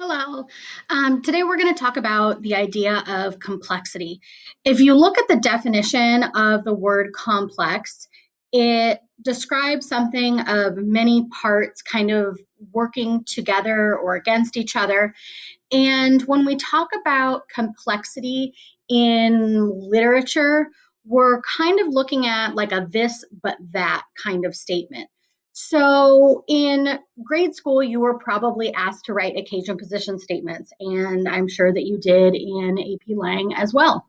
Hello. Today we're going to talk about the idea of complexity. If you look at the definition of the word complex, it describes something of many parts kind of working together or against each other. And when we talk about complexity in literature, we're kind of looking at like a this but that kind of statement. So in grade school, you were probably asked to write occasion position statements, and I'm sure that you did in AP Lang as well.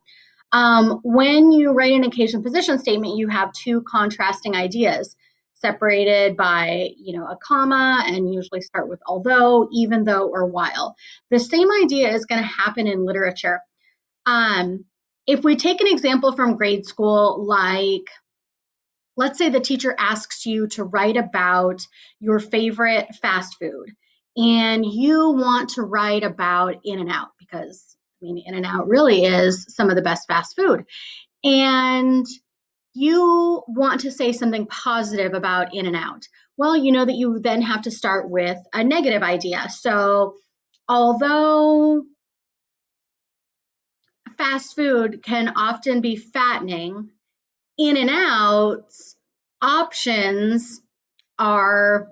When you write an occasion position statement, you have two contrasting ideas separated by, a comma and usually start with although, even though, or while. The same idea is going to happen in literature. Um, if we take an example from grade school, like let's say the teacher asks you to write about your favorite fast food, and you want to write about In-N-Out because In-N-Out really is some of the best fast food. And you want to say something positive about In-N-Out. Well, you know that you then have to start with a negative idea. So, although fast food can often be fattening, In-N-Out's options are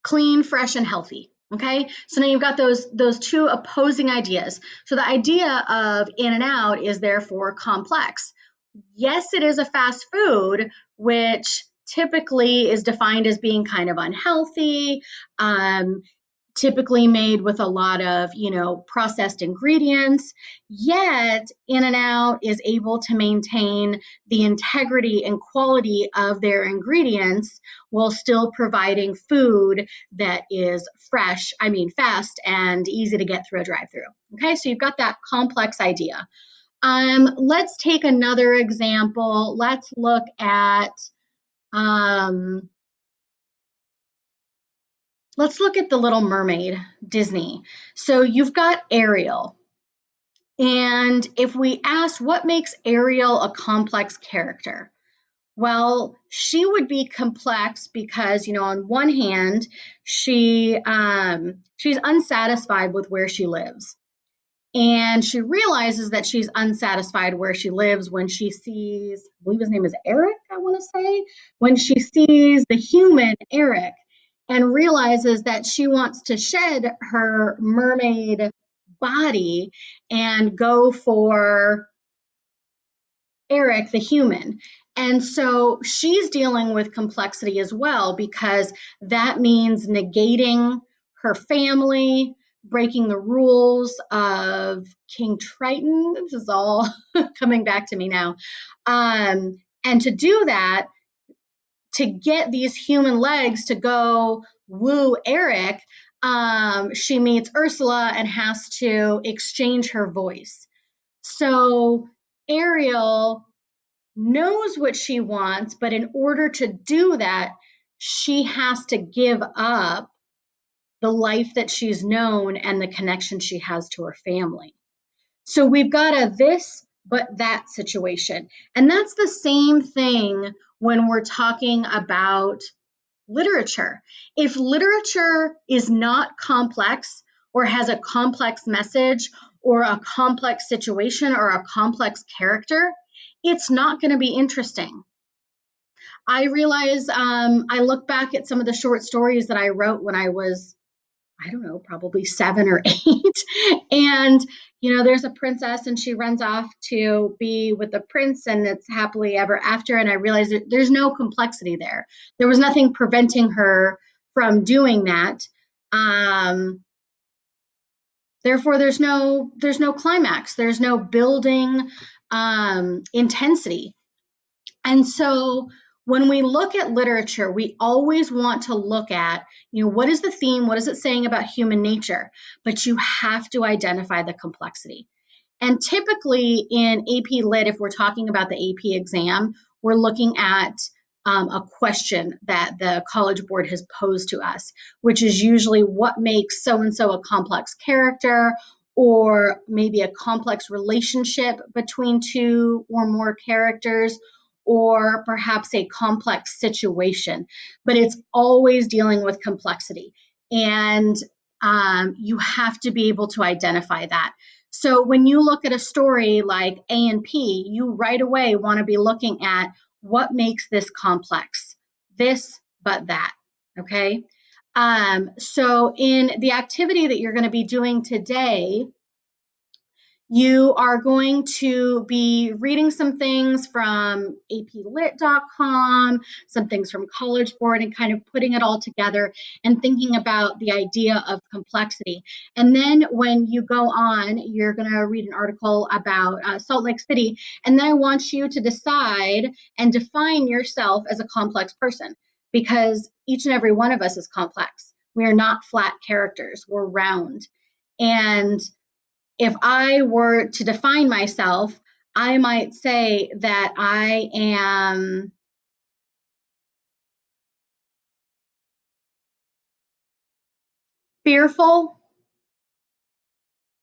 clean, fresh, and healthy. Okay, so now you've got those two opposing ideas. So the idea of In-N-Out is therefore complex. Yes, it is a fast food, which typically is defined as being kind of unhealthy, um, typically made with a lot of, processed ingredients. Yet, In-N-Out is able to maintain the integrity and quality of their ingredients while still providing food that is fresh, fast and easy to get through a drive-through. Okay, so you've got that complex idea. Let's take another example. Let's look at um, The Little Mermaid, Disney. So you've got Ariel. And if we ask what makes Ariel a complex character, well, she would be complex because, on one hand, she's unsatisfied with where she lives. And she realizes that she's unsatisfied where she lives when she sees, I believe his name is Eric, I want to say, when she sees the human Eric and realizes that she wants to shed her mermaid body and go for Eric, the human. And so she's dealing with complexity as well because that means negating her family, breaking the rules of King Triton. This is all coming back to me now. And to do that, to get these human legs to go woo Eric, she meets Ursula and has to exchange her voice. So Ariel knows what she wants, but in order to do that, she has to give up the life that she's known and the connection she has to her family. So we've got a this but that situation. And that's the same thing when we're talking about literature. If literature is not complex or has a complex message or a complex situation or a complex character, it's not going to be interesting. I realize I look back at some of the short stories that I wrote when I was, I don't know, probably 7 or 8. And, there's a princess and she runs off to be with the prince and it's happily ever after. And I realized that there's no complexity there. There was nothing preventing her from doing that. Um, Therefore, there's no climax. There's no building intensity. And so when we look at literature, we always want to look at, what is the theme? What is it saying about human nature? But you have to identify the complexity. And typically in AP Lit, if we're talking about the AP exam, we're looking at a question that the College Board has posed to us, which is usually what makes so-and-so a complex character, or maybe a complex relationship between two or more characters, or perhaps a complex situation. But it's always dealing with complexity. And you have to be able to identify that. So when you look at a story like A and P, you right away want to be looking at what makes this complex, this, but that. Okay. So in the activity that you're going to be doing today, you are going to be reading some things from aplit.com, some things from College Board, and kind of putting it all together and thinking about the idea of complexity. And then when you go on, you're going to read an article about Salt Lake City. And then I want you to decide and define yourself as a complex person, because each and every one of us is complex. We are not flat characters, we're round. And if I were to define myself, I might say that I am fearful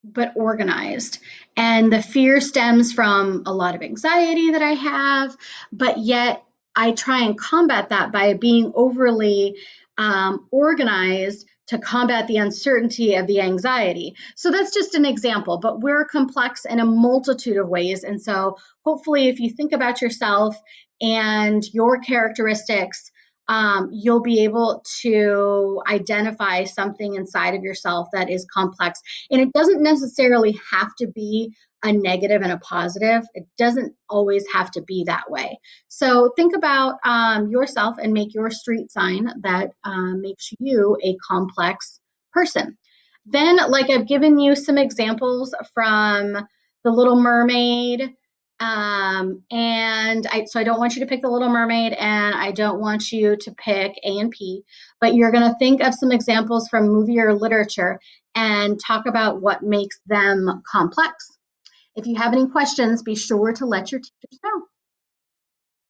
but organized. And the fear stems from a lot of anxiety that I have, but yet I try and combat that by being overly organized to combat the uncertainty of the anxiety. So that's just an example, but we're complex in a multitude of ways. And so hopefully, if you think about yourself and your characteristics, you'll be able to identify something inside of yourself that is complex. And it doesn't necessarily have to be a negative and a positive. It doesn't always have to be that way. So think about yourself and make your street sign that makes you a complex person. Then, like I've given you some examples from The Little Mermaid, so I don't want you to pick The Little Mermaid, and I don't want you to pick A and P, but you're going to think of some examples from movie or literature and talk about what makes them complex. If you have any questions, be sure to let your teachers know.